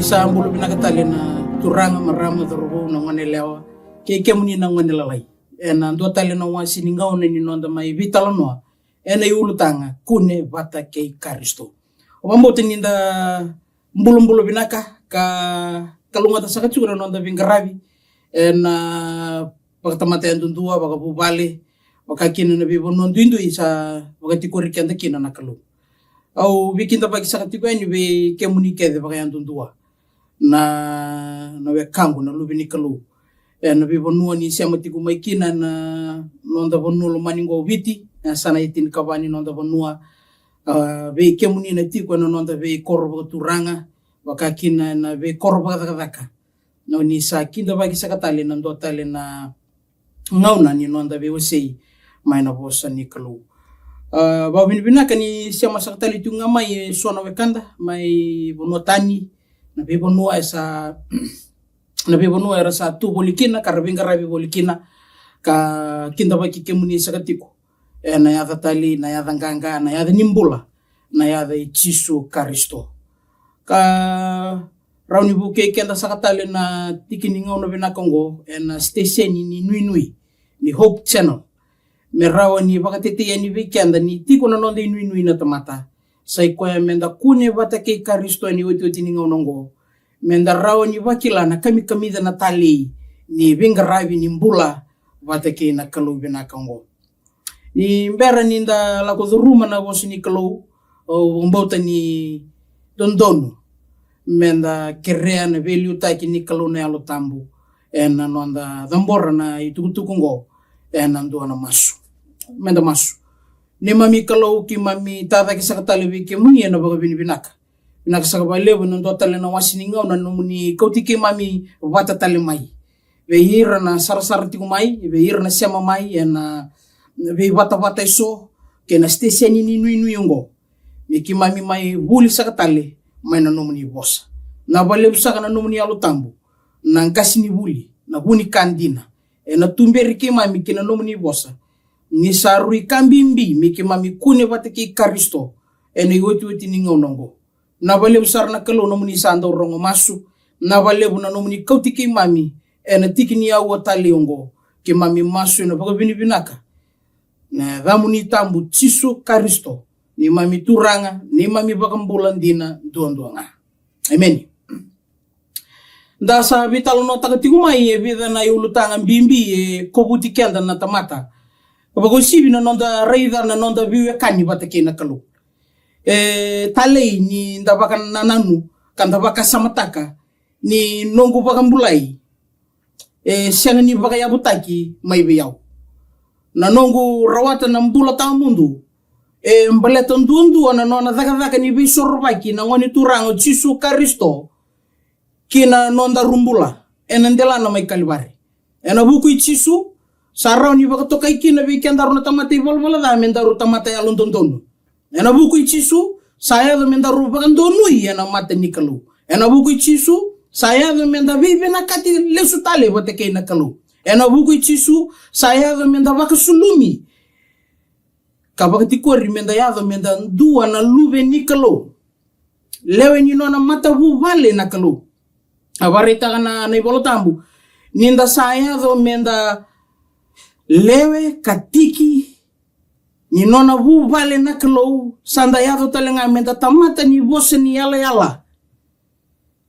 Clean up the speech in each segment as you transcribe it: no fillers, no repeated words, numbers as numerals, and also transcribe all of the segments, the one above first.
Isambulu binakatali na turanga marama darugo na wanelewa ke muni na wanelalai ena ndo tali na wasi ningau ni nonda mai vitala noa ena iulutanga kune vata ke Karisto obambote ninda mbulu binaka ka kalungata sakachura nonda vingaravi ena pakatamata yandundua bakabubale bakakina na bibo nondindu isa bakatikori kanda kina nakalu au bikinda bagi sakatiko eni be kemuni kede bakayandundua na we kangu na lubini kalu na bibo nuo ni siama tiku maikina na nonda bonulo maningo viti na sana itin kabani nonda bonua be kemuni na tiku na nonda be korbo turanga bakakina na be korbo kadaka no ni sa kinda bagi sakatali na ndotale na ngauna ni nonda be wosei maina bosa ni kalu ba binaka ni siama sakatali tu ngamai sona wekanda mai bonotani na bibonua esa na bibonua era sa tu bolikina karabinga rabi bolikina ka kinda baki kemuni sakatiko na yada tali na yada nganga na yada nimbula na yada ichisu Karisto ka rauni buke kenda sakatali na tikininga no binakongo na station ni nui ni Hope Channel merawa ni bakatete ya ni weekend ni tiko na nonde nui na tamata sai kwa menda kune vata ke Karisto ni wetu tininga onongo menda rawa ni wakila na kami na tali ni vingaravi ni mbula vata ke na kalu bina kango ni mbera ninda la koduruma na wosi ni kalu o mbota ni dondonu menda kerea na veliu taki ni kalu na alo tambu ena nonda dhambora na itukutukungo ena ndua na masu menda masu ni mami kalau ki mami tata ki sakatali wiki muni na baga binaka sakabalevo na ndotale na wasininga na numuni kauti ki mami wata tali mai ve hira na sarasar tiku mai ve hira na siama mai na ve wata iso ke na station ni nui ngo ni ki mami mai buli sakatali mai na numuni bosa na balevo saka na numuni alu tambu na ngasi ni buli na huni kandina na tumberi ki mami ki na numuni bosa ni sarui kambimbi miki mami kune vata ki Karisto ene weti ninga onongo na balebu sar na kalo no muni sanda rongo masu na balebu na no muni kauti ki mami ene tikini ya watali ongo ki mami masu na baka binaka na damuni tambu chisu Karisto ni mami turanga ni mami baka mbulandina duanduanga amen da sa vitalo no takatiku mai e vida na yulutanga bimbi e kobuti kenda na tamata Bago sibi na nonda raida na nonda viwe kani bata ke na kalu. Talei ni ndabaka nananu kanda baka samataka ni nongu baka mbulai. Sianga ni baka yabutaki mai biyau. Na nongu rawata na mbula ta mundu. Mbaleta ndundu na nona dhaka ni bisorbaki na ngoni turango Chisu Karisto kina nonda rumbula. Enandela na mai kalibare. Enabuku Chisu sarau ni bakato kai kina weekend daru na tamate volvola da mendaru tamate alon tontono ena buku Chisu saya da mendaru bakandonu ena mate nikalu ena buku Chisu saya da menda vive na kati lesutale bote ke nakalu ena buku Chisu saya da menda bakasulumi kabakati kori menda ya da menda dua na luve nikalu lewe ni nona mata bu vale nakalu abarita kana na ibolotambu ninda saya da menda lewe katiki ni nona vu vale na klo sanda yato talenga menta tamata ni bose ni yala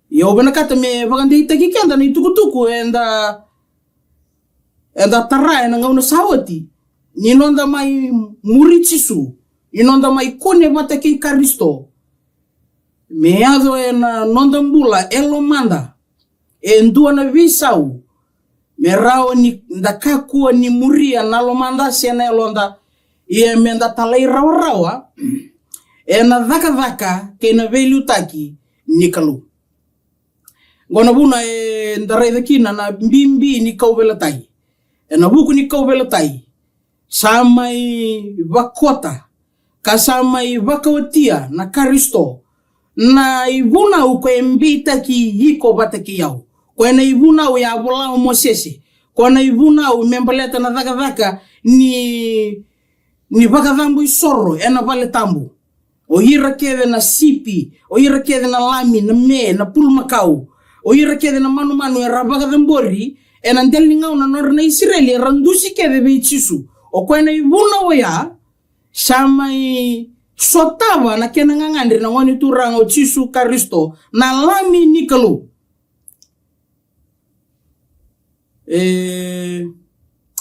yo bena kata me bagandi itaki kanda ni tukutuku enda tara ena ngauna sawati ni nonda mai murichisu ni nonda mai kone mata ki Karisto me ado ena nonda mbula elo manda endua na visau merao ni ndakakua ni muria nalomanda siana elonda ie menda talai rawa ena dhaka kena velu taki nikalu ngona buna ndarai dakina na mbimbi ni kaubela tai ena buku ni kaubela tai samai vakota kasamai vakawatia na Karisto na ibuna uko embita ki yiko bataki yao Kwena ibuna u ya bola o Mosese. Kwena ibuna u membaleta na dhaka ni baka dhambu isoro ena vale tambu. o ira keve na sipi, o ira keve na lami, na me, na pulmakau, o ira keve na manu e rabaga dembori, e na ndelingau na nor na Israeli e randusi keve be chisu, o koe na ibuna o ya, sama i sotava na kena ngangandri na wani turang o chisu Karisto, na lami nikalu.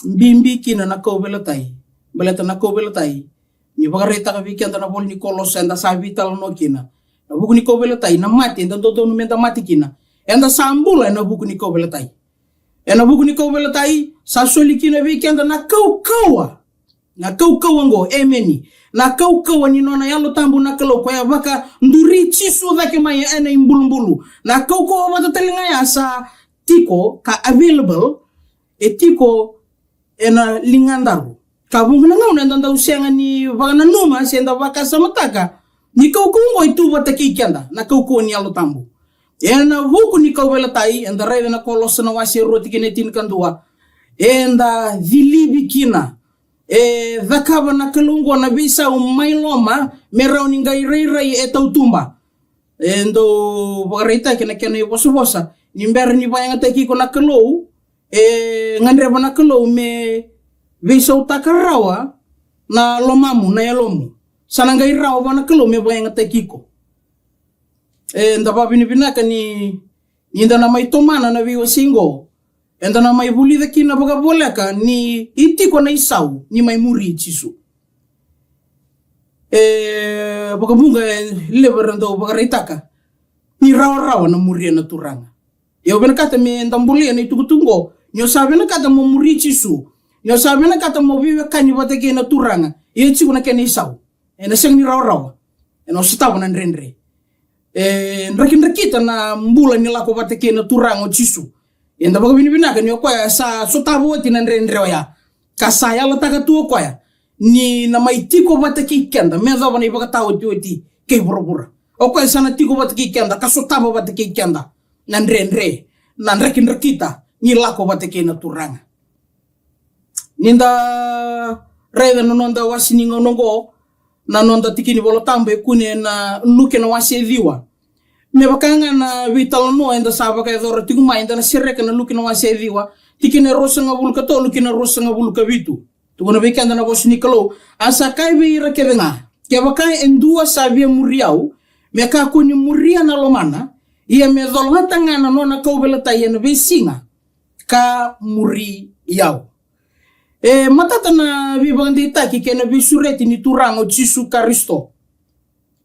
Bimbi kina na kau belatai, belata na kau belatai, ni bagareta ka biki anda na bol ni kolos anda sabi tal no kina, na buku ni kau belatai na mati anda toto no menta mati kina, anda sambula na buku ni kau belatai, na buku ni kau belatai sa soli kina biki anda na kau ngo emeni, na kau ni nona yalo tambu na kalau kaya baka nduri chisu dake mai ena imbulu na kau wata telinga ya sa tiko ka available e tiko ena lingandaru ka bungna ngau na ndanda usianga ni vagana numa senda vaka samataka ni kau ngo itu wata kikenda na kau ni yalo tambu ena vuku ni kau belatai enda rei na kolos na wasi roti kinetin kandua enda vilibi kina dhakaba na kalungo na bisa umailoma merau ningai rei e tautumba endo bagarita kena bosa nimber ni bayang ataki ko na kalou ngandre ba na kalou me bisa utakarawa na lomamu na yalomu sanangai rawa ba na kalou me bayang ataki ko ndaba binibinaka ni inda na mai tomana na viwa singo enda na mai bulida kina baga boleka ni iti ko na isau ni mai muri chisu baga bunga leberando baga reitaka ni rawa na muri na turanga yo bena kata me ndambuli na itugutungo nyo sabe na kata mo muri chisu nyo sabe na kata mo vive kanyi bateke na turanga ye chiku na kena isau na seng ni rawa no sitawa na ndrendre ndrakita na mbula ni lako bateke na turanga chisu enda baga binibinaka ni okoya sa sotabo tina ndrendreo ya kasaya la taka tu okoya ni na maitiko bataki kenda meza bana ibaga tawo tuoti ke burubura okoya sana tiko bataki kenda kasotabo bataki kenda na ndrendre na ndrakita ni lako bataki na turanga ninda reve no nonda wasini ngongo na nonda tikini bolotambe kune na luke na wasi viwa me bakanga na vital no enda saba ka dora tiguma enda na sirreka na lukina wasi viwa tikine rosa ngabul ka to lukina rosa ngabul ka vitu tugona bekanda na bosni kalo asa kai be ira kevenga ke bakai endua sabia muriau me ka kuni muria na lomana ia me dolga tangana no na kau bela tayena besinga ka muri yau matata na bibandi taki kena bisureti ni turango Jesu Karisto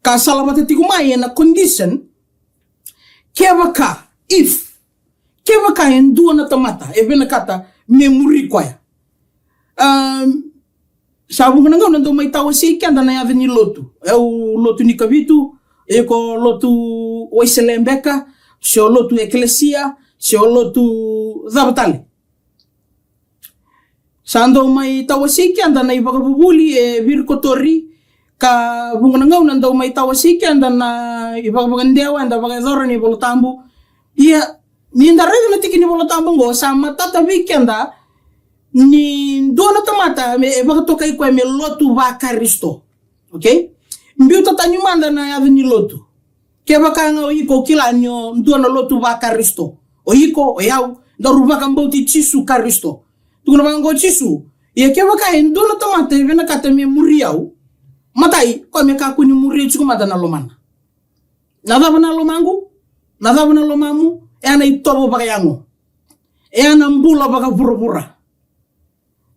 ka salabata tiguma na condition kebaka endua na tamata bena kata me muri kwaya sabu ngana ngau ndo mai tawa sikanda na yave ni lotu lotu ni kavitu ko lotu oiselembeka sio lotu eklesia sio lotu zabatale sando mai tawa sikanda na ibagabuli virkotori ka bunga ngau nando mai tawa sikanda na ibagabandewa nda bagadora ni bolotambu ia ni ndare na tikini bolotambu ngo sama tata weekenda ni dona tamata me bagatoka iko me lotu va Karisto okay mbiu tata nyumanda na ya ni lotu ke bakanga iko kila nyo dona lotu va Karisto o iko o yau daruba kambauti Jesu Karisto tuna bango Jesu ia ke baka dona tamata vena kata me muriau matai ko me ka kuni muri chuku mata na lomana nada bana lomangu nada bana lomamu ana itobo bagayango ana mbula baga burubura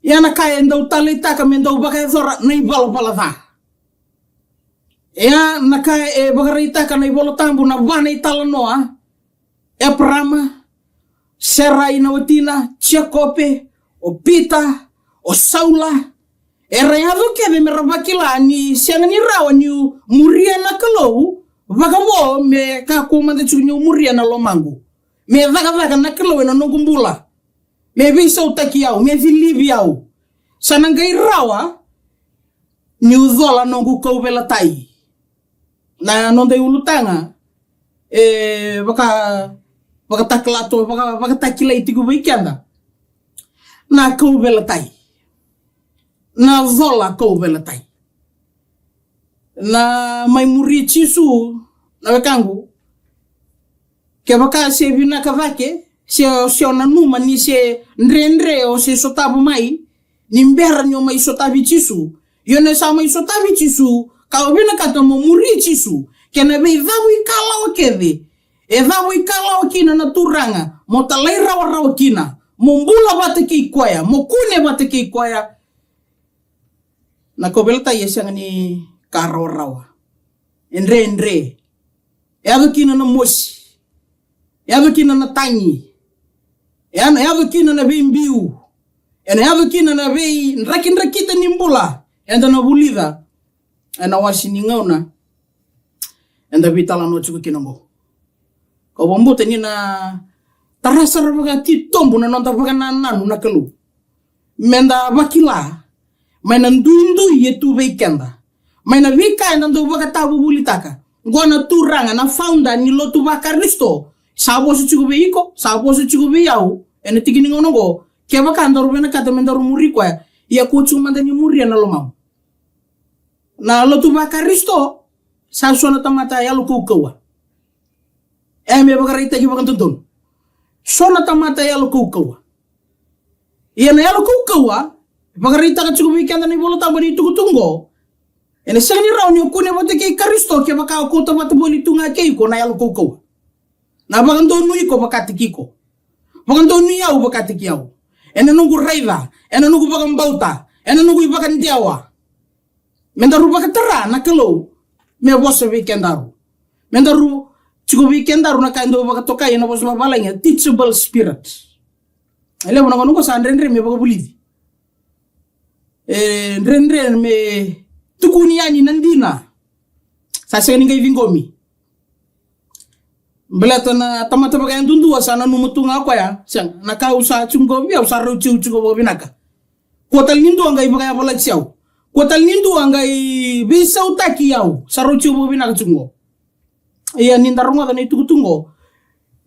yana kaya ndau talita ka mendau baga zora nei balo balava na kaya bagarita ka nei bolo tambu na bana itala noa prama serai na watina Jakobe o Pita o Saula rayado ke me rabakila ni siang ni rawa ni muria na kalau vagamo me ka ko mande chunyo muria na lomangu me vaga na kalau na nongumbula me bisa utakiau me vilibiau sanangai rawa ni uzola nongu ko bela tai na nonde ulutanga baka taklato baka takila itigu baikanda na ko bela tai na zola ko bela tai na may muri chisu na wekangu ke baka se vinaka vake se na numa ni se ndrendre o se sotabu mai ni mbera nyo mai sotabi chisu yone sa mai sotabi chisu ka vinaka to mo muri chisu ke na be vavu ikala o keve e vavu ikala o kina na turanga mo talai rawa kina mo mbula bate ki kwaya mo kune bate ki kwaya na kobelta yesang ni karawaendre ado kina na mosi ado kina na tangi ado kina na bimbiu ado kina na bei rakita nimbula enda na bulida ana wasini ngauna enda vitala no chuku kinongo ko bombote ni na tarasa rabaga ti tombo na nonta baga nanu na kelu menda bakila maina ndundu yetu veikenda maina vika ndo baga tabu bulitaka ngona turanga na founder ni lotu bakaristo sabo su chuku veiko sabo su chuku veyau ene tikini ngono go ke baka ndoro bena kata mendaru muri kwa ya ko chuma ndani muri na lomam na lotu bakaristo sa sona tamata ya lukukawa me baka rita ki baka tuntun sona tamata ya lukukawa ya na ya lukukawa baka rita ka chuku weekend ni bolo tambani tukutungo ene sani rauni okune bote ke karisto ke baka ko to bata boli tunga ke ko na ya lukukawa na baka ndonu iko baka tikiko baka ndonu ya baka tikiao ene nungu raiva ene nungu baka mbauta ene nungu baka ndiawa mendaru baka tera na kelo me bosa weekendaru mendaru chuku weekendaru na kaindo baka toka ina bosa babalanya teachable spirit ele bona ngono sa ndrendre me baka bulidi ndrendre me tukuni yani nandina sa seni ngai vingomi belata na tamata baka ndundu sana numutunga kwa ya sang nakausa chungo bia usa ruchu chugo binaka kotal nindu ngai baka ya bola chiao kotal nindu ngai bisa utaki yau saruchu binaka chungo iya nindarunga da nitukutungo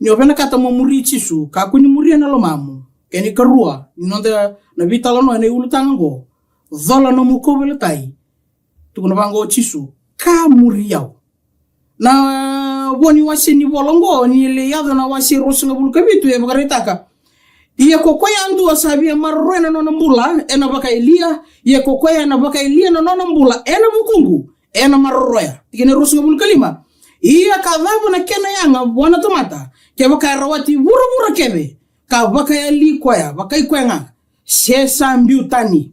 ni opena kata mo muri chisu ka kuni muri na lo mamu keni karua inonda na vitalo no ene ulutango zola no mukobele tai tukuna bango chisu ka muri yau na boni wasini bolongo ni le yado na wasi rosinga bulukabitu e bagaritaka iya kokoya andu asabia marrena no nambula ena baka Elia iya kokoya na baka Elia no nambula ena mukungu ena marroya tikene rosinga bulukalima iya kadhabu na kena yanga bwana tomata ke baka rawati buru kebe ka baka yali kwaya baka ikwenga sesa mbiutani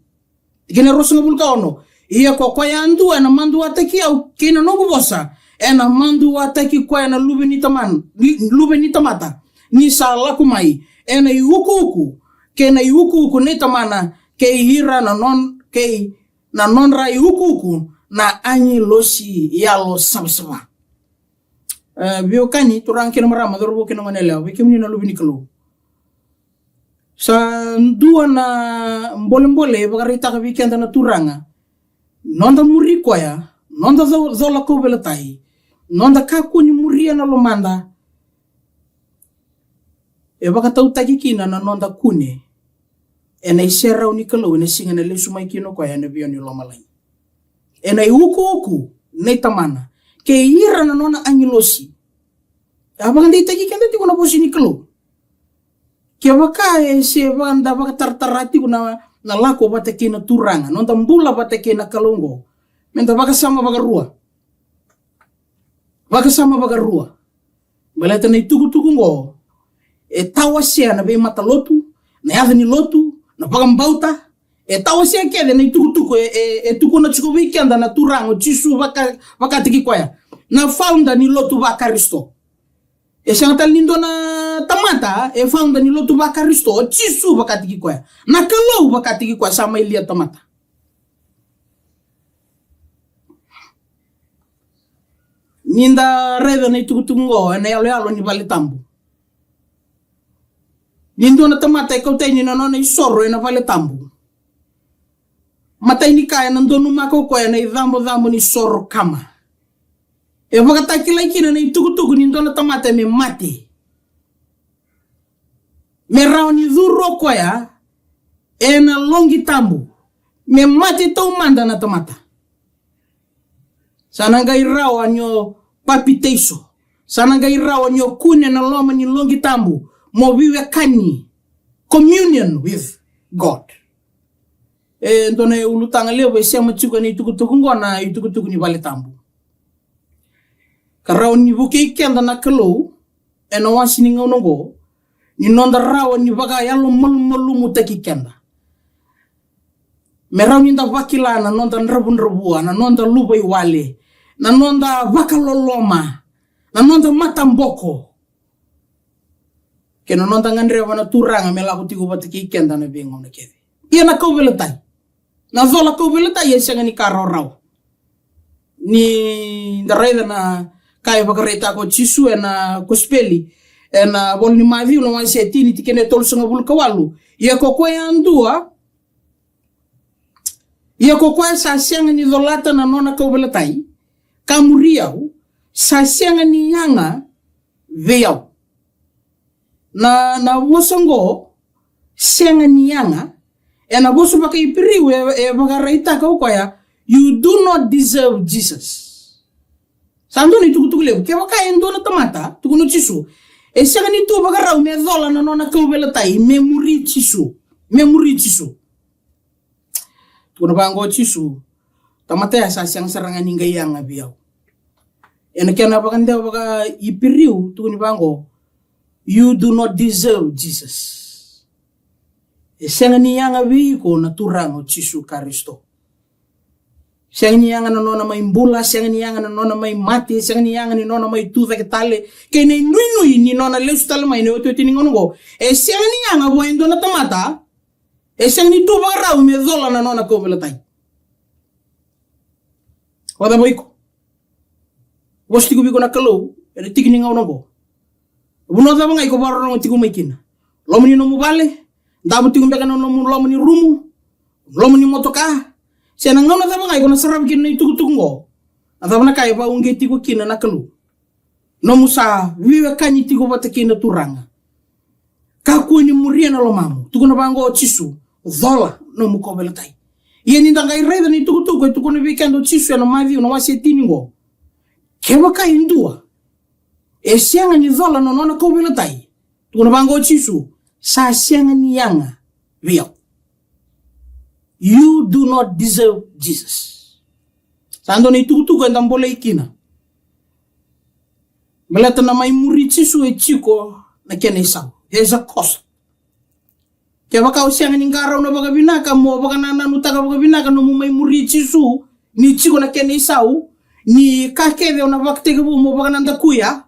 tikene rosinga bulkaono iya kokoya andu na mandu ataki au kena no bosa ena mandu ataki kwaya na lube ni tamata ni sala kumai ena yukuku kena yukuku ni tamana ke hira na non ra yukuku na anyi losi yalo sabsaba biokani turang kena marama dorobo kena manela wikimni na lube ni kalo sa dua na mbole bagarita ka weekend na turanga nonda muri kwaya nonda zola ko belatai nonda kaku ni muria na lomanda e baka tau takikina na nonda kune e na isera unikalo ne singa na lesu mai kino kwa na bioni lomalai e na uku ne tamana ke ira na nona angilosi abang ndi takikina ti kuna bosi nikalo ke baka e se banda baka tartarati kuna na lako batakina turanga nonda mbula batakina kalongo menta baka sama baka rua balata na ituku ngo e tawasia na be mata lotu na yava ni lotu na bagambauta e tawasia kede na ituku e tuku na chuku weekend na turango chisu baka tiki kwaya na founder ni lotu bakaristo e sangatal nindo na tamata e founder ni lotu bakaristo chisu baka tiki kwaya na kalau baka tiki kwaya sama ilia tamata ninda reda na itukutungo na yalo ni vale tambu nindo na tamata ikaw tayo ni na isoro na vale tambu matay ni kaya nandonu mako ko na idambo ni soro kama e pagkatakilay kina na itukutugo nindo na tamata me mate me raw ni duro ko e na longi tambu me mate tau manda na tamata Sananga irawa nyo papiteiso. Sananga irawa nyo kune na loma ni longi tambu. Mo viwe kani. Communion with God. Ntone ulutanga leo bese machiko ni tukutuku ngona itukutuku ni vale tambu. Karao ni buke ikenda na kalo. Eno wasi ni ngaunongo. Ni nonda rawa ni baga yalo malu muteki kenda. Merau ninda wakila na nonda nrabua na nonda lubai wale. Na nonda wakaloloma. Na nonda matamboko. Kena nonda ngandrewa na turanga mela kutiku batiki kenda na bingo na kedi. Ia na kaubeletai. Na zola kaubeletai ya siya nga ni karo raw. Ni ndarayda na kaya bakareta ko chisu na kuspeli. Na bol ni mavi no wan setini tikene tol sanga bul kawalu. Ia kokwe andua. Ia kokwe sa siya nga ni zolata na nona kaubeletai. Kamuriau. Sa siya nga ni yanga veyaw. Na wosongo siya nga ni yanga. Na boso baka ipiriu baka raita ka ukwaya. You do not deserve Jesus. Sando ni tukutukulew. Kaya baka endo na tamata. Tukuno chisu. Siya nga ni tu baka raw me zola na nona kaubeletai. Memuri chisu. Memuri chisu. Tukuno bango chisu. Tamata ya sa siyang sarangan nga yang abiyaw. Kaya na baka ndewa baka ipiriu. Tukuno bango. You do not deserve Jesus. Siya nga niyanga ko na turang o Chisu Karisto. Siya nga niyanga na nona may mbula, siya nga niyanga na nona may mati, siya nga niyanga ni nona may tuta kitale. Kaya na inui ni nona leus talamay na ito tiningon ko. Siya nga niyanga buhay ndo na tamata. Siya nga nito ba raw may zola na nona ko melatay. Wada boy ko. Wasti ko biko na kalo, tikiningaw na ko. Bunota ba nga iko baro ng tigo may kina. Lomo ni no mubale. Dapat tinggal kan lomo ni rumu. Lomo ni motoka. Siya nang ngona tama nga iko na sarap kina itukutungo. Atama na kaya ba unge tigo kina na kalu. No musa viwe kanyi tigo bata kina turanga. Kaku ni muria na lomamu. Tuko na bango chisu. Zola no mukobelatay. Iyan nindang kay reda ni tukutugo. Tuko na weekend chisu ya no mavi no wasi tiningo. Kewa kaya indua. Siya nga ni zola no nona kobelatay. Tuko na bango chisu. Sa siya nga ni yanga. Viyaw. You do not deserve Jesus. Sando na itukutugo ang tambola ikina. Malata na may muri chisu chiko na kena isaw. There's a cost. Kaya baka siya nga ningaraw na baga binaka mo, baka nananutaga baga binaka no mo may muri chisu ni chiko na kena isaw, ni kakede o na baktega mo baga nandakuya,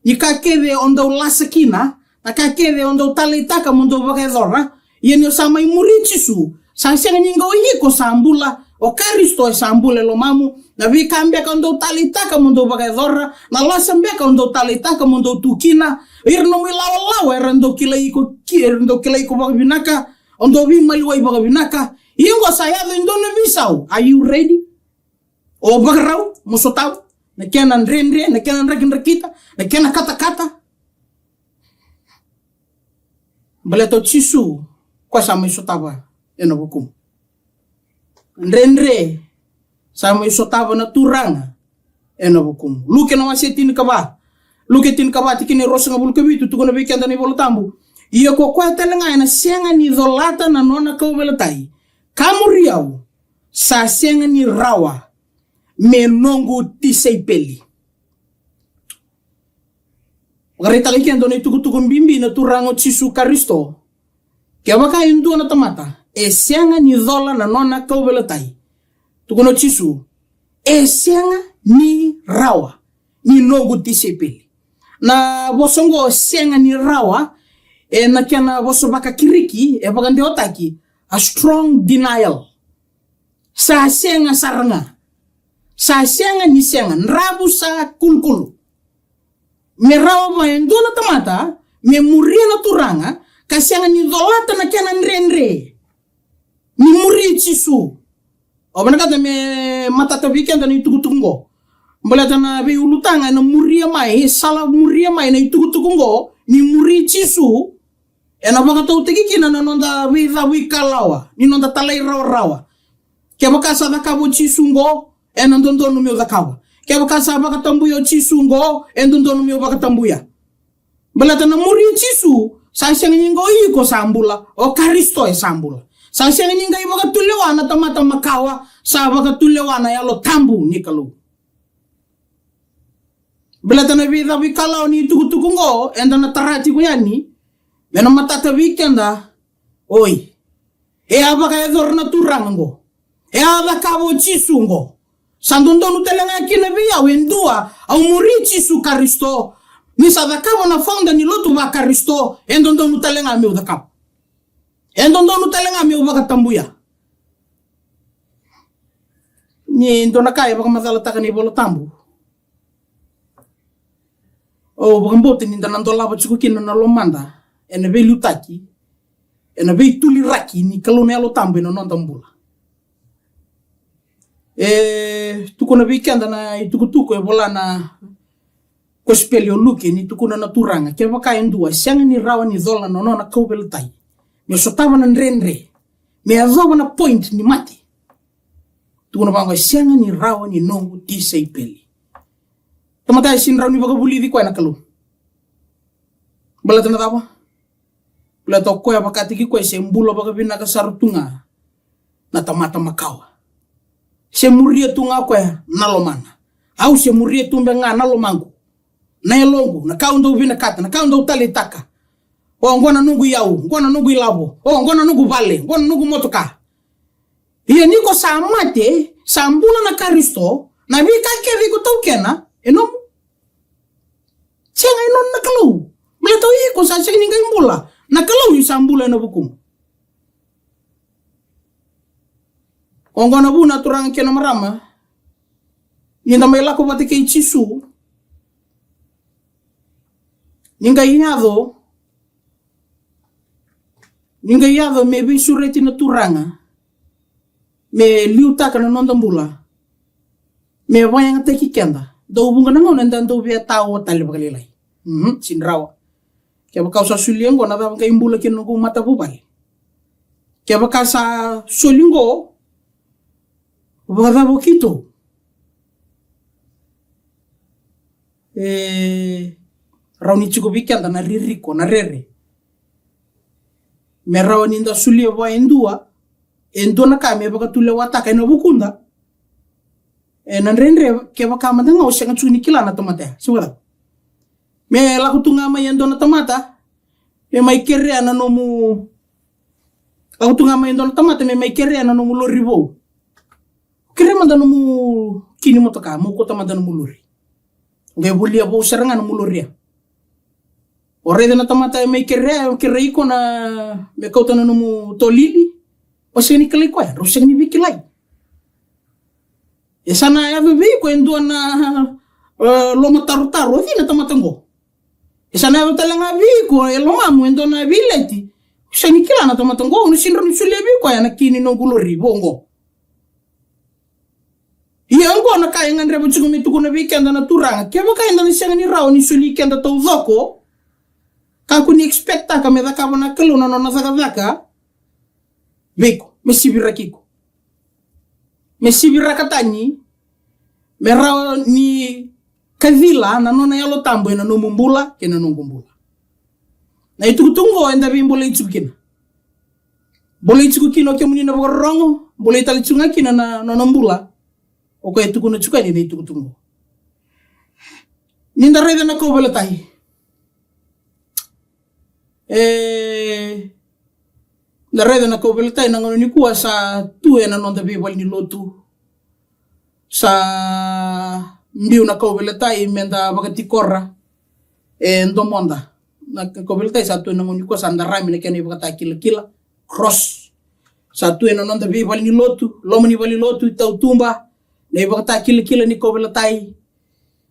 ni kakede on daw lasakina, na kakede on daw talitaka mo daw baga edora, yan yung sa may muri chisu. Sa siya nga ningaw hiko sa ambula, o Karisto sa ambula lo mamu, na vikambia ka ndo talitaka mo ndo baga edora, na lasambia ka ndo talitaka mo ndo tukina, irno milaw-law, ndo kilay ko baga binaka, ndo bimaliway baga binaka, yung ko sayado ndo na bisaw. Are you ready? O baga raw, musotaw, na kaya nan renre, na kaya nan rakin-rakita, na kaya na kata-kata. Balato chisu, kwa sa may sotawa, yan na hukum. Renre, sa may sotawa na turanga, yan na hukum. Luke na wasitin ka ba? Luke tin ka ba, tikini rosa nga bulkabitu, tuko na bikenda ni bolotambu. Iyo ko kwa talanga na siya nga ni zolata na nona kaubelatay. Kamuriyaw, sa siya nga ni rawa, menongo tisay peli. Makarita kikendo na itukutukong bimbi na turango Chisu Karisto. Kaya baka yung doon na tamata, siya nga ni zola na nona kaubelatay. Tukuno Chisu, siya nga ni rawa, ni nongo tisay peli. Na bosongo siya nga ni rawa, na kaya na boso baka kiriki, baka ndi otaki, a strong denial. Sa siya nga saranga. Sa siya nga ni siya nga, nrabu sa kulkulu. Me rawa ba yung doon na tamata, me muria na turanga, kasi nga ni dolata na kaya na nrenre. Ni muri Chisu. O ba nakata me matatabikan na itukutungo. Balata na be ulutanga na muria mai, sala muria mai na itukutungo, ni muri Chisu. Na baka tau tegikina na nonda wikalawa, ni nonda talay rawa. Kaya baka sa nakabo Chisu ngo, nandondon numeo dakawa. Kaya bakasa bakatambuya chisu ngo endondo mi bakatambuya. Balata na muri chisu sasya nyingo iko sambula o Kristo sambula. Sasya nyinga ibakatulewana tamata makawa sa bakatulewana yalo tambu nikalu. Balata na vida bikala ni tukutuku ngo enda na tarati ko yani. Mena matata weekenda oi. E abaka edor na turang ngo. E abaka bo chisu ngo. Sandondo nutelenga kina via wendua au murichi su Kristo ni sadaka na fonda ni lotu ba Kristo endondo nutelenga mi udakap endondo nutelenga mi ubaka tambuya ni ndona kaya baka mazala takani bolo tambu o baka mbote ni ndana ndola ba chukukina na lomanda ene be lutaki ene be tuliraki ni kalone alo tambu no ndambula tukuna weekenda na itukutuku bola na kospelio luke ni tukuna na turanga ke baka endua sianga ni rawa ni zola no na kaubel tai me sotava na nrenre me azoba na point ni mati tukuna banga sianga ni rawa ni nongu tisei peli tamata sin rawa ni baka buli di kwa na kalu bala tana tapa bala to ko ya baka tiki ko se mbulo baka bina ka sarutunga na tamata makawa se muria tunga kwa nalomana au se muria tumbe nga nalomangu na elongu na kaundo vina kata na kaundo utali taka o ngona nungu yau ngona nungu ilabo o ngona nungu vale ngona nungu motoka hiyo niko samate sambula na Kristo na vika ke viko tokena enomu chenga inon na kalau mleto iko sa chenga imbula na kalau sambula na bukum Ongona buna turang kena marama. Ninda mai lako bate kei chisu. Ninga iado me bisureti na turanga. Me liutaka na nondambula. Me wayang teki kenda. Do bunga na ngona nda bia tao tali bagalilai. Sinrawa. Kaya baka sa suliengo na da baka imbula kino ko mata bubal. Kaya baka sa sulingo Wada bokito. Rauni chiko weekend na ririko na rere. Me rauni nda sulia wa endua. Endua na kame baka tule wataka ina bukunda. Na rendre ke baka madanga o senga tsuni kila na tomata. Siwala. Me la kutunga ma yendo na tomata. Me mai kere na nomu. La kutunga ma yendo na tomata me mai kere na nomu loribo. Kira mandano mu kini motoka mo kota mandano muluri. Ngai bulia bo serangan muluria. Ore na tamata me kere iko na me kota na mu tolili. Paseni kali ko ya, roseng ni bikilai. Ya sana ya bebe ko endo na loma tarutaro di na tamatango. Ya sana ya talanga bi ko loma mo endo na bileti. Seni kila na tamatango no sinro ni sulebi ko ya na kini no guluri bongo. Iya ngo na kaya ngandre bo chugumi tukuna weekend na turanga. Kaya baka inda ni siya ni raw ni suli kenda to zoko. Kako ni expecta ka meda ka na kaluna no nasaka. Beko, mesibira kiko. Mesibira katani. Mera ni kavila na nona yalo tambo na no mumbula kena no mumbula. Na itu tungo enda bimbola itsukina. Bola itsukina ke munina borongo, bola italitsunga kina na nombula. Oke itu kuna chuka ni itu kutungo. Ninda reda na ko bala tahi. La reda na ko bala tahi na ngono ni kuwa sa tuwe na nonda bibal ni lotu. Sa mbiu na ko bala tahi menda bakati korra. Ndomonda. Na ko bala tahi sa tuwe na ngono ni kuwa sa andarami na kene bakata kila cross. Sa tuwe na nonda bibal ni lotu. Lomo ni bali lotu itau tumba. Na ibakata kila ni kobela tai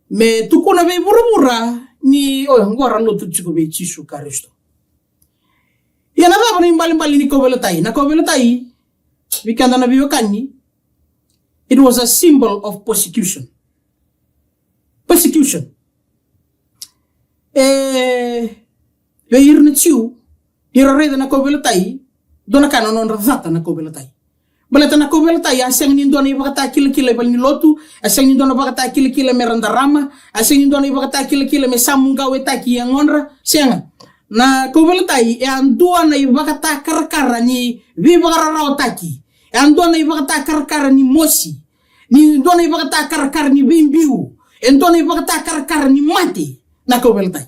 me tukuna be burabura ni ngora lotu chiko be chisu Kristo ya na baba ni mbali ni kobela tai na kobela tai vikanda na biwakani. It was a symbol of persecution be irna chiu ira reda na kobela tai dona kana non razata na kobela tai Balata na kovela tai asang nindona ibakata kila bal ni lotu, asang nindona bakata kila merandarama, asang nindona ibakata kila me samungawe taki yang onra, sianga. Na kovela tai andua na ibakata karakara ni vibagarara taki. Andua na ibakata karakara ni mosi. Ni ndona ibakata karakara ni bimbiu. Ndona ibakata karakara ni mati na kovela tai.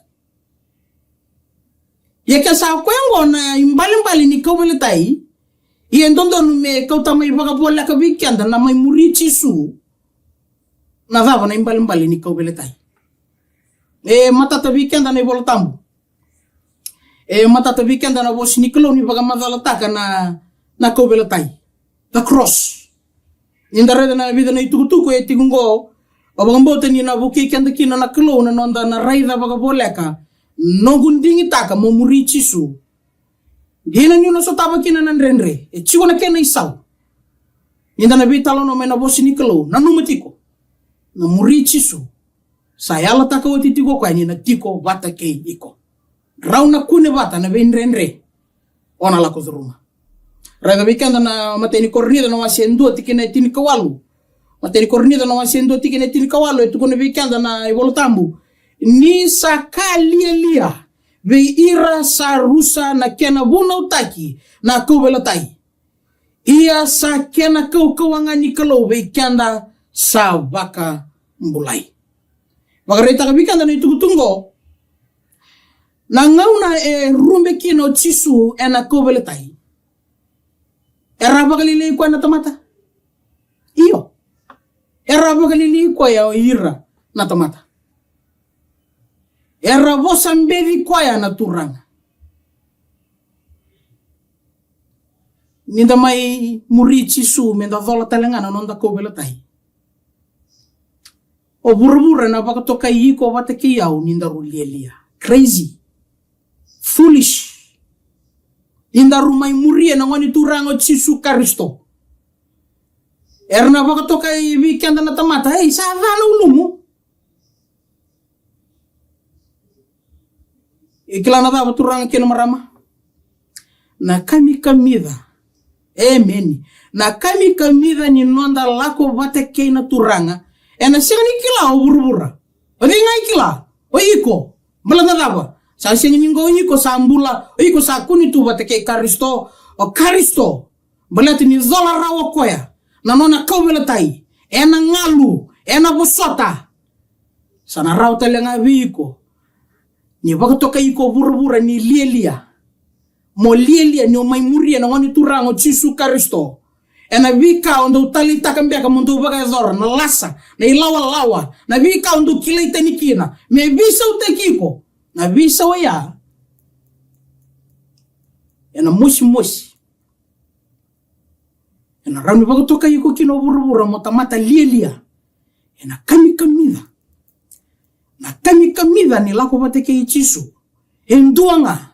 Yeka sa kwengo na imbali ni kovela tai. Iyan doon me kau tamay bagabola ka weekend na may murichi su na dava na imbali ni kau beletay. Matata weekend na ibolo tambo. Matata weekend na bos ni klo ni bagamadalata na kau beletay. The cross. Indare na vida na itukutuko tigungo abagambote ni na buki kenda kina na klo na nonda na raida bagabola ka no gundingi taka mo murichi su. Gina nyo na so taba kina nan renre. Chigo na kena isaw. Ninda na bitalo no mena bosi ni kalo. Nanumatiko. Na murichi su. Sayala taka o titigo kwa ni na tiko bata kei iko. Rau na kune bata na ben renre. Ona la kozuruma. Raga bikanda na mateni kornida na wasiendo tikina itini kawalu. Mateni kornida na wasiendo tikina itini kawalu. Etu kone bikanda na ibolotambu. Ni sakali elia. Ve ira sa rusa na kena buna utaki na kovela tai. Ia sa kena kawanga ni kalo ve kenda sa baka mbulai. Bagareta kabikanda na itukutungo. Na ngauna rumbe kino chisu na kovela tai. Era bagalili kwa na tamata. Iyo. Era bagalili kwa ya ira na tamata. Era vosa mbedi kwaya na turanga. Ninda mai murichi su menda dola talengana nonda kovela tai. O burubura na baka toka yiko wata kiyau ninda rulielia. Crazy. Foolish. Ninda rumai muria na wani turanga chisu karisto. Era na baka toka weekend na tamata. Hey, sa vana ulumu. Ikilana dava turanga kina marama. Na kami kamida. Amen. Na kami kamida ni nonda lako vate keina turanga. Na singani kila o burubura. O ngai kila. O iko. Malanga dava. Sa singani ngo iko sa ambula. O iko sa kuni tu vate kei karisto. O karisto. Balati ni zola rawa koya. Na nona kovela tai. Na ngalu. Na bosota. Sana rawa talenga viko. Ni wakatoka iko burubura ni lielia. Mo lielia ni o mai muria na wani turango chisu karisto. Na vika ondo utalita kambiaka mundu baga zora na lasa. Na ilawa. Na vika ondo kilaita nikina. Me visa utekiko. Na visa waya. Na moshi. Na rami wakatoka iko kino burubura mo tamata lielia. Na kami kamida. Na kami kamida ni lako bateke ichisu. Enduanga.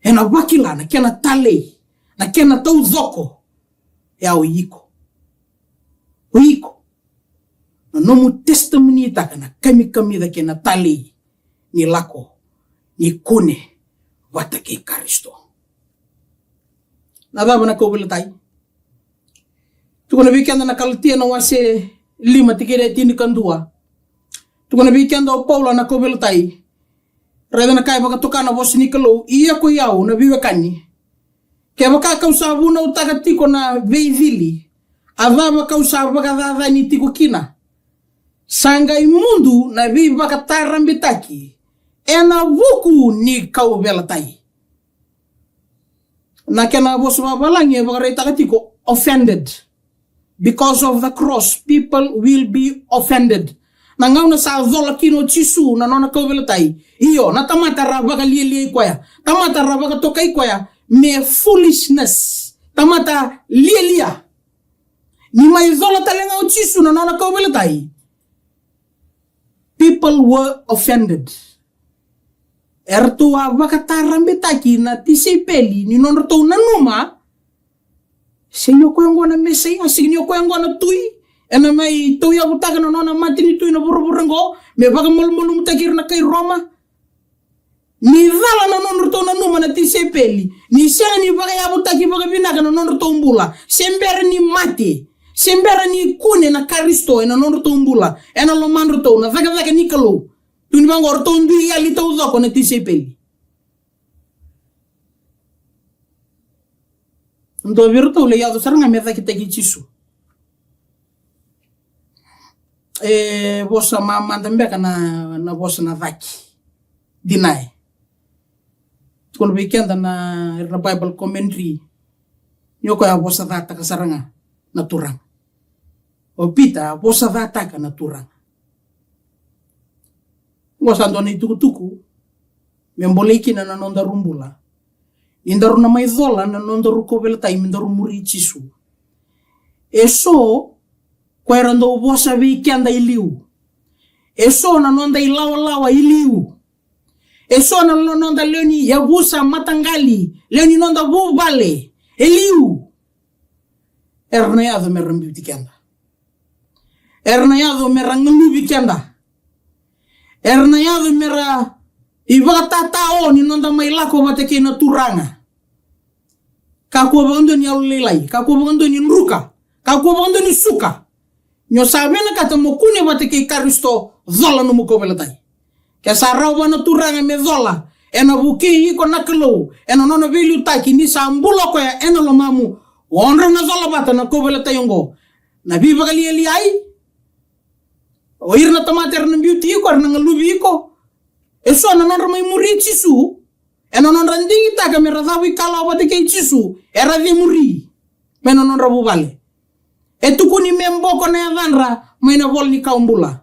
Na wakila na kena tale. Na kena tau zoko. Ya uiko. Na nomu testimony itaka na kami kamida kena tale. Ni lako. Ni kune. Watake karisto. Na daba na kovela tai. Tukuna weekend na kalatia na wase 5 tikere tini kandua. Tukuna weekend o Paula na kovela tai. Reda na kai baka tokana bosi ni kalo iya ko yau na viwekani. Ke baka kausa buna utaka tiko na veivili. Avava kausa baka dada ni tiko kina. Sanga imundu na vi baka tarambitaki. Na vuku ni kovela tai. Na kena bosi babalangi baka reta tiko offended. Because of the cross, people will be offended. Na ngau na sa zola kino chisu na nona kovela tai. Iyo, na tamata rabaka lielia ikoya. Tamata rabaka toka ikoya. Me foolishness. Tamata lielia. Ni mai zola talenga o chisu na nona kovela tai. People were offended. Erto abaka tarambetaki na tisepeli ni nona to nanuma. Senyo ko yango na mesay, asigno ko yango na tui. Ena mai tuya butaka na nona matini tui na buruburango. Me baga mulmulu mutakir na kay Roma. ni vala na nonroto na numa na tisepeli ni senga ni baka yabu taki baka binaka na nonroto mbula sembera ni mate sembera ni kune na Kristo na nonroto mbula ena lo manroto na vaka ni kalo tuni bango orto mbi ya lita uzako na tisepeli ndo virto le yado saranga meza kitaki chisu bosa mama ndambeka na bosa na vaki dinai tukon weekend na Bible commentary nyoko ya bosa data kasaranga na turang o pita bosa data ka na turang bosa ndoni tukutuku memboleki na nonda rumbula indaru na maizola na nonda rukobel tai mindaru muri chisu eso kwerando bosa weekend iliu eso na nonda ilawa iliu eso na nonda leoni yabusa matangali leoni nonda bubale eliu ernayado merambi tikenda ernayado merangulu bikenda ernayado mera ibata tao ni nonda mailako bateke na turanga kako bando ni aulelai kako bando ni nruka kako bando ni suka nyo sabena kata mokune bateke Kristo zola no mukobelatai Kesarau wana turanga mezola ena buki iko nakelo ena nono vili utaki ni sambulo ko ya ena lo mamu wonra na zola bata na kobela tayongo na biba kali eli ai o irna tomater na beauty ko na ngalubi ko eso na nono mai muri chisu ena nono ndingi taka meradawi kala bata ke chisu era vi muri meno nono rabu vale etukuni membo ko na vanra maina volni kaumbula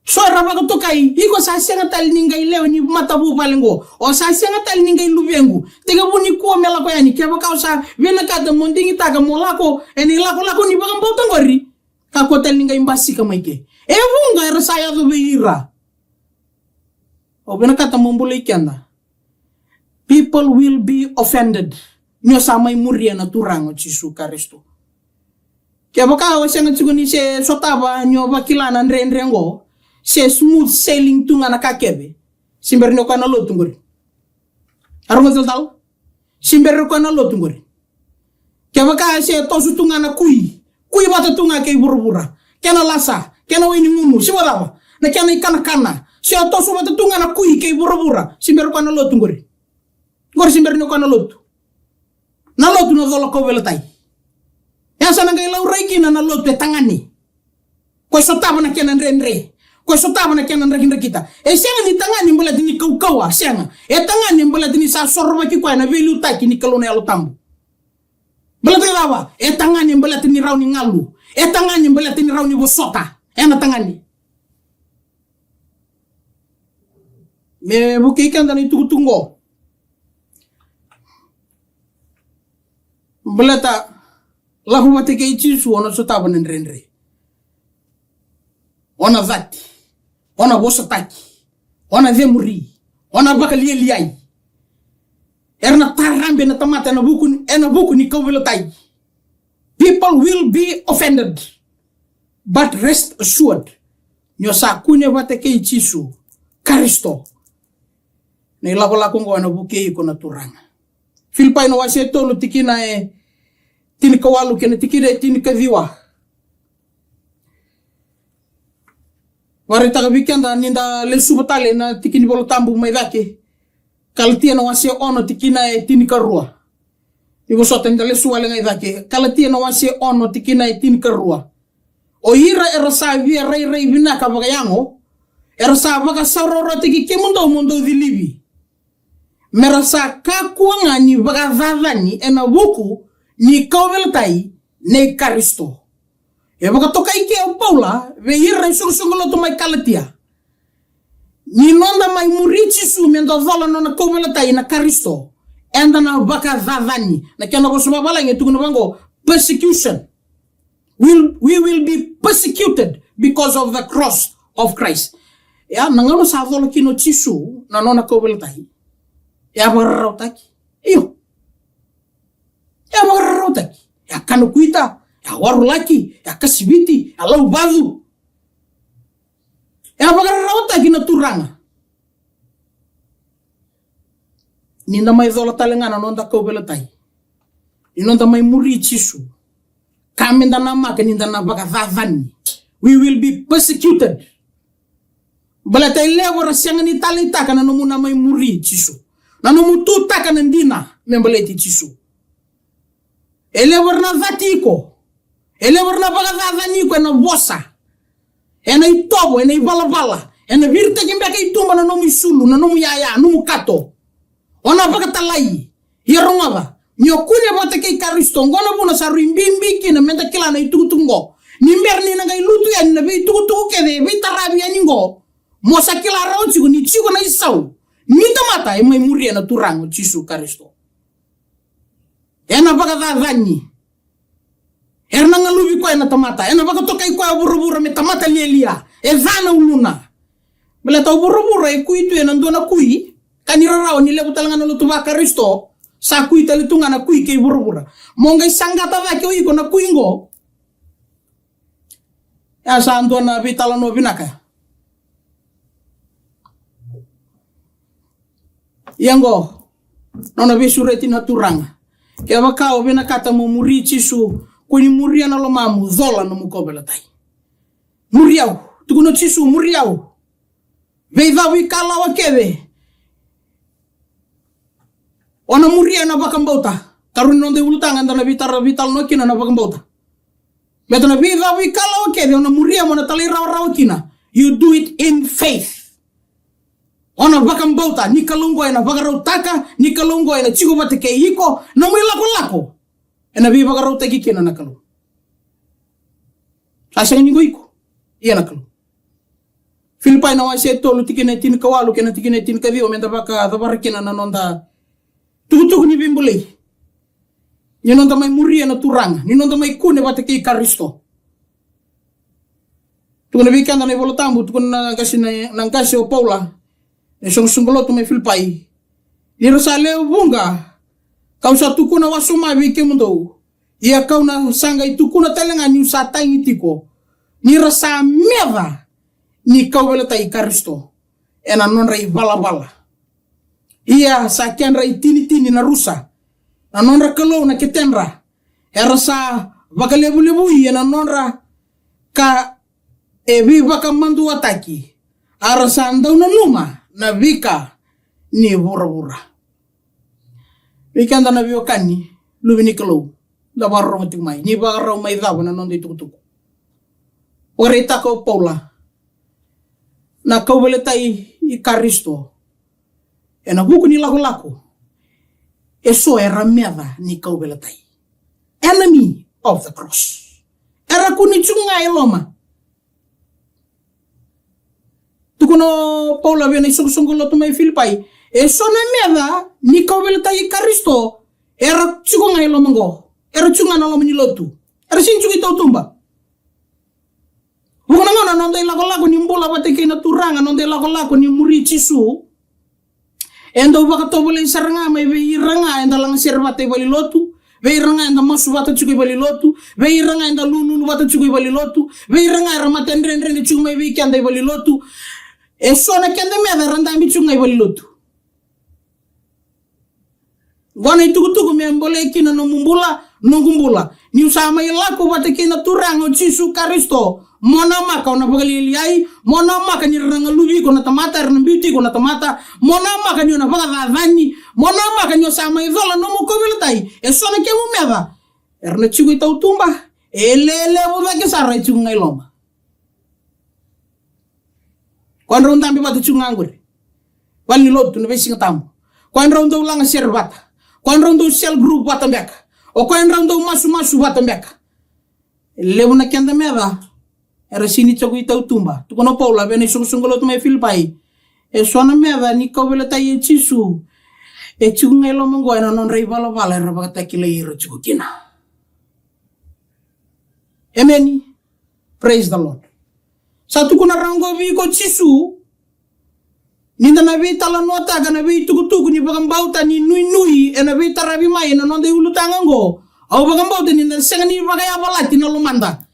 so rabaga tokai iko sa senga tal ningai leo ni matabu palengo o sa senga tal ningai lubengu tega buni ko mela ko yani keba kausa vena kada mondingi taga molako eni lako ni bagam botongori ka ko tal ningai mbasi kamaike e bunga era saya do beira o vena kata mombule ikenda people will be offended nyo samai muria na turango chisu Kristo keba ka o senga chuguni se sotaba nyo bakilana ndrengo se smooth sailing tunga na kakebe simberno kana lo tungori arungo tal simberno kana lo tungori keba ka se tosu tunga na kui bata tunga ke burubura kana lasa kana wini ngunu siwala na kana kana se tosu bata tunga na kui ke burubura simberno kana lo tungori ngor simberno kana lo tu na lo tu no zolo ko velatai ya sana ngai laurai kina na lo te tangani ko sotaba na kana ndrenre ko sotaba na kenan raginda kita senga ni tangani mbala dini kaukawa senga tangani mbala dini sa sorba ki ko na velu ta ki ni kalona yalo tambu mbala dawa tangani mbala dini rawni ngalu tangani mbala dini rawni bosota ena tangani me buki kan dani tutungo mbala ta lahu mate ke chisu ona sotaba nrenre ona vati ona bosa taki ona vemuri ona bakali eliai erna tarambe na tamata na buku ni kawelo tai people will be offended but rest assured nyo sakune wateke chisu Kristo ne lako ngwana buke iko na turanga Filipai no wase tolo tikina tini kawalu kena tikire tini kaviwa warita weekend ninda le subotale na tikini bolo tambu mai vake kalatia na wase ono tikina tini karua ibo sota nda le suwale ngai vake kalatia na wase ono tikina tini karua o ira era sa via rei vina ka bagayango era sa baga saroro tiki kemundo dilibi mera sa kakuanga ni baga vavani ena buku ni kaweltai ne Kristo e baka toka ike o Paula ve irra sungolo to mai kalatia ni nonda mai murichi su mendo vola nona kaweltai na Kristo enda na baka vavani na kana bo suma bala ngetu no bango persecution we will be persecuted because of the cross of Christ ya nangano sa vola kino chisu na nona kaweltai ya barrautaki iyo ya barrautaki ya kanu kuita ya warulaki ya kasibiti ya lau badu ya barrautaki na turanga ninda mai dhola talengana nonda kaubela tai. Inonda mai muri chisu. Kamenda na maka ninda na baka vavani. We will be persecuted. Bala tai lewa rasyanga ni talita kana nomu na mai muri chisu. Na nomu tuta kana ndina membaleti chisu. Elewer na vatiko. Elewer na baka vavani ko na bosa. Ena itobo, ena ibalabala. Ena virta kimbeka itumba na nomu isulu, na nomu yaya, nomu kato. Ona baka talai. Hirongava. Nyokune bata kay Karisto. Ngona muna sa rimbimbi kina menta kila na itutungo. Nimber ni nangay lutu yan na be itutuko kede be tarabi yan ngo. Mosa kila rao chigo ni chigo na isaw. Nita mata may muri na turango Chisu Karisto. Ena baka dadani. Erna nga lubi ko na tamata. Ena baka tokay ko abura-bura me tamata lielia. Zana uluna. Bala ta abura-bura kuy tu yan na kuy. Kanira raw ni lebu talaga na lutu ba Karisto. Sa kuy talitunga na kuy kay abura-bura. Mongay sanggata da kyo iko na kuy ngo. Ya sa ando na bitala no binaka. Yango. Nona bisureti na turanga. Kaya wakao binakata mo muri Chisu. Kuni muria na lomamu zola no mukobela tai. Muriau. Tukuno Chisu muriau. Veiva wikala wakebe. Ona muria na bakambauta. Karun nonde ulutanga ndana vital no kina na bakambauta. Beto na veiva wikala wakebe. Ona muria mona tali raw kina. You do it in faith. Ona bakambauta. Nikalungo ena bagarotaka. Nikalungo ena chigo bateke iko. No muy lako. Ena vi bagarota ki kena nakalo. Asang ni goiko. Iya nakalo. Filipai na wase tolu tikene tin kawalu kena tikene tin kavi o menta baka dabarakina na nonda. Tugu ni bimbulei. Ni nonda mai muria na turanga. Ni nonda mai kune bateke Karisto. Tugu na bikanda na volotambu tugu na ngasi o Paula. E song-songgolo mai Filipai. Ni rasale bunga. Kau sa tukuna wasuma wike mundo. Ia kau na sanga itukuna talenga ni usata itiko. Ni rasa meva. Ni kau weletai Karisto. Ena non rai bala-bala. Ia sa kian rai tini-tini na rusa. Na non ra kalau na ketenra. E rasa baka lebu-lebu ena non ra ka ebi baka mandu ataki. Arasa andau na luma na vika ni bura-bura. Ikanda na biokani lubini kalau da barro matik mai ni barro mai da na non tuku oreta ko Paula na kau beletai I Karisto ena buku ni lako eso era meda ni kau beletai enemy of the cross era kuni chunga eloma tukuno Paula bena isong-songgolo to mai Filipai eso na meda ni kau beletai Karisto era chunga eloma ngo era chunga na lo menilotu era sinchungi tau tumba bukan ngana nonde lako ni mbola bateke na turanga nonde lako ni muri Chisu endo baka to bole saranga mai be iranga enda lang serbate bali lotu be iranga enda masu bata chuki bali lotu be iranga enda lunu bata chuki bali lotu be iranga ramata ndrendre ni chuma be kanda bali lotu eso na kanda me randa mi chunga bali lotu wana itukutuku me mbole kina no mumbula no gumbula ni usama ilako bateke na turanga Chisu Karisto mona maka ona bagaliliai mona maka ni ranga lubi kona tamata ranga beauty kona tamata mona maka ni ona baga vani mona maka ni sama izola no mo koveltai e sona ke mumeva erna chigu itau tumba elele boda ke sarai chigu ngai loma kon ronda mbi batu chigu ngure wali lotu no besinga tambo kon ronda ulanga serbata kon ronda sel group batambeka o kon ronda masu batambeka lebuna kenda meva era sini choku itau tumba tukono Paula bene sung-sunggolo to mai Filipai e sona meva ni kau beletai Chisu e chunga elo mongo ena non rei bala-bala era baka takile iro chuku kina amen praise the Lord satu kuna rango vi ko Chisu ninda na vi tala nota kana vi tuku ni bagambauta ni nui ena vi tarabi mai ena non de ulutangango au bagambauta ni senga ni bagaya balati na lumanda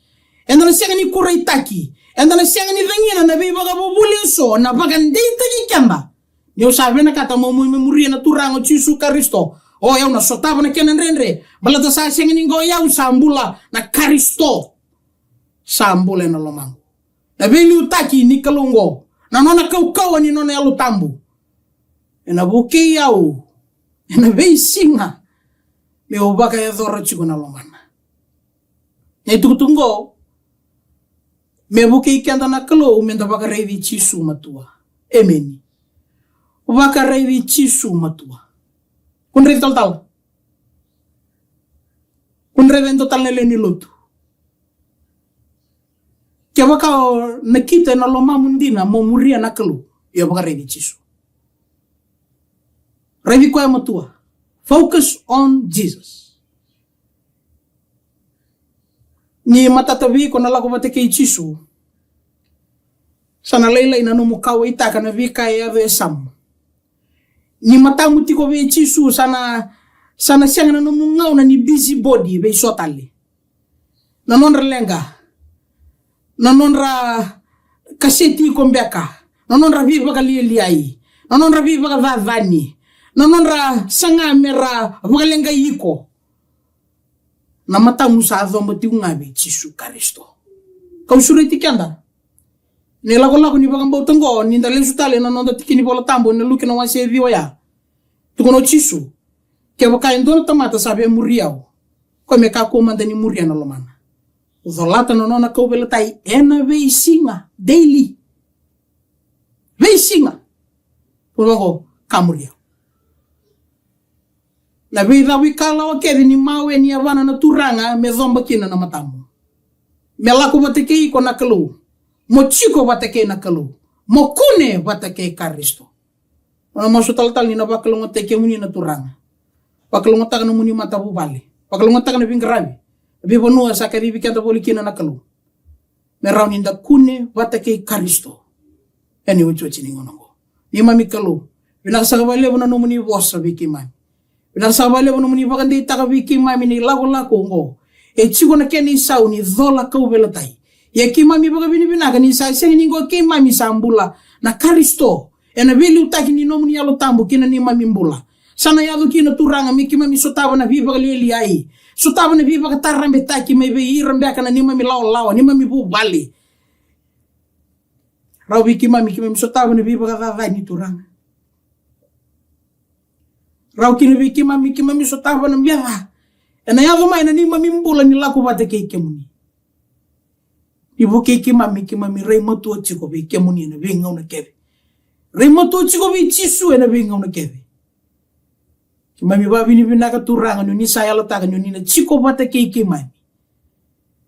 enda na senga ni kurai taki enda na senga ni vengina na bibaga bubuli so na bagandita ki kamba Ni usavena kata mo memoria na turang o Yesu Kristo. O ya una sotava na kenan rendre. Balata sa sengin ngo ya usambula na Kristo. Sambula na lomang. Na veli utaki ni kalongo. Na nona kau ni nona yalu tambu. Ena buke yau. Ena vei singa. Me obaka ya dhora chiko na lomana. Na itukutungo. Me buke ikianda na kalo. Umenda baka reivi Yesu matua. Emeni. Baka reivi Yesu matua. Kun reivi tal. Kun reivi total nele ni lotu. Kia baka nakita na loma mundina mo muria na kalo. Ia baka reivi Yesu. Reivi koe matua. Focus on Jesus. Ni matatavi ko na lako bateke Yesu. Sana leila ina no mukawa itaka na vika ya vesam. Ni matamu tiko ve Yesu sana sianga na no mungau na ni busy body ve sotali. Na nonra lenga. Na nonra kaseti kombeka. Na nonra viva kalieliai. Na nonra viva kavavani. Na nonra sanga mera vagalenga yiko. Na matamu sa adhombo tiungabe Yesu Kristo. Kau sureti kianda. Ne lako ni bagambau tengo ni ndale sutale na nonda tikini bola tambo ne luki na wase viwa ya. Tukono Yesu. Ke baka indona tamata sabe muriao. Ko me ka ko manda ni muria na lomana. Uzolata no nona ko bela tai ena ve singa daily. Ve singa. Purongo kamuria. Na vida wikala wa kedi ni mawe ni avana na turanga me zomba kina na matamu. Me lako bateke ko na kalu. Mo chiko batake na kalu. Mo kune batake Kristo. Ona masu tal ni na bakalongo teke muni na turanga. Bakalongo taka na muni mata bubale. Bakalongo taka na bingrabi. Bibo noa sa kadi bikanta bolikina na kalu. Me rauni nda kune batake Kristo. Eni ucho chini ngonongo. Ni mami kalu. Binasakabale bona no muni bosa biki mami. Binasakabale bona muni bakande taka biki mami ni lako ngo. E chiko na keni sau ni dhola kau belatai. Ya kimami baga bini binaga ni sa sengi ngo kimami sambula na Kristo. Ena veli utaki ni nomuni yalo tambu kina ni mami mbula. Sana yalo kina turanga mi kimami sotava na viva lieli ai. Sotava na viva katarambe taki me be irambe kana ni mami lawa ni mami bu bali. Rawi kimami sotava na viva kava ni turanga. Raw kina vi kimami sotava na miava. Ena yalo mai na ni mami mbula ni lako bate kemuni. Ibu kimami rei matua chiko be kemuni na venga una keve. Rei matua chiko be Yesu na venga una keve. Kimami ba bini binaka turanga ni saya lotaka ni na chiko bata kimami.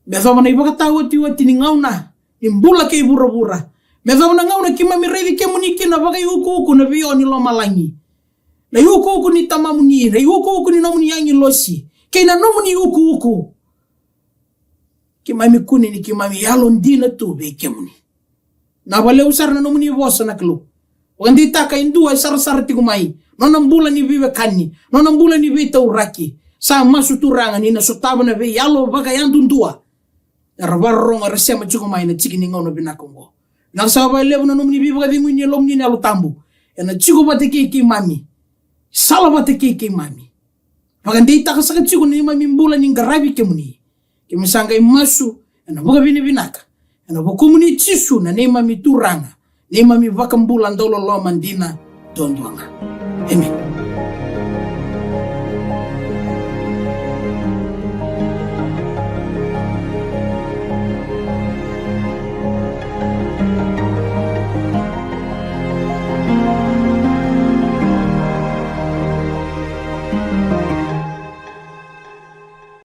Bezo mana ibu kata wati ni ngauna imbula ke bura. Bezo mana ngauna kimami rei kemuni kina bagai uku na vio ni lo malangi. Na uku ni tamamuni, na uku ni namuni yangi losi. Kena namuni uku. Kimami kuni ni kimami yalon dina tu be kemuni. Na wale usar na nomuni bosa na klo. Wandi taka indua sar tikumai. Nonang bula ni vive kani. Nonang bula ni vive tauraki. Sa masu turanga ni na sotaba na be yalo baga yandundua. Rabarong arasema chukumai na chikini ngono binakongo. Na sawa levo na nomuni vive ka vimu ni lomni na lutambu. Na chiku bateke kimami. Sala bateke kimami. Wandi taka saka chiku ni mami mbula ni ngarabi kemuni. Kimisanga imasu na buka binaka na bukumuni Yesu na nema mituranga nema mi vakambula ndolo lo mandina dondwanga. Amen.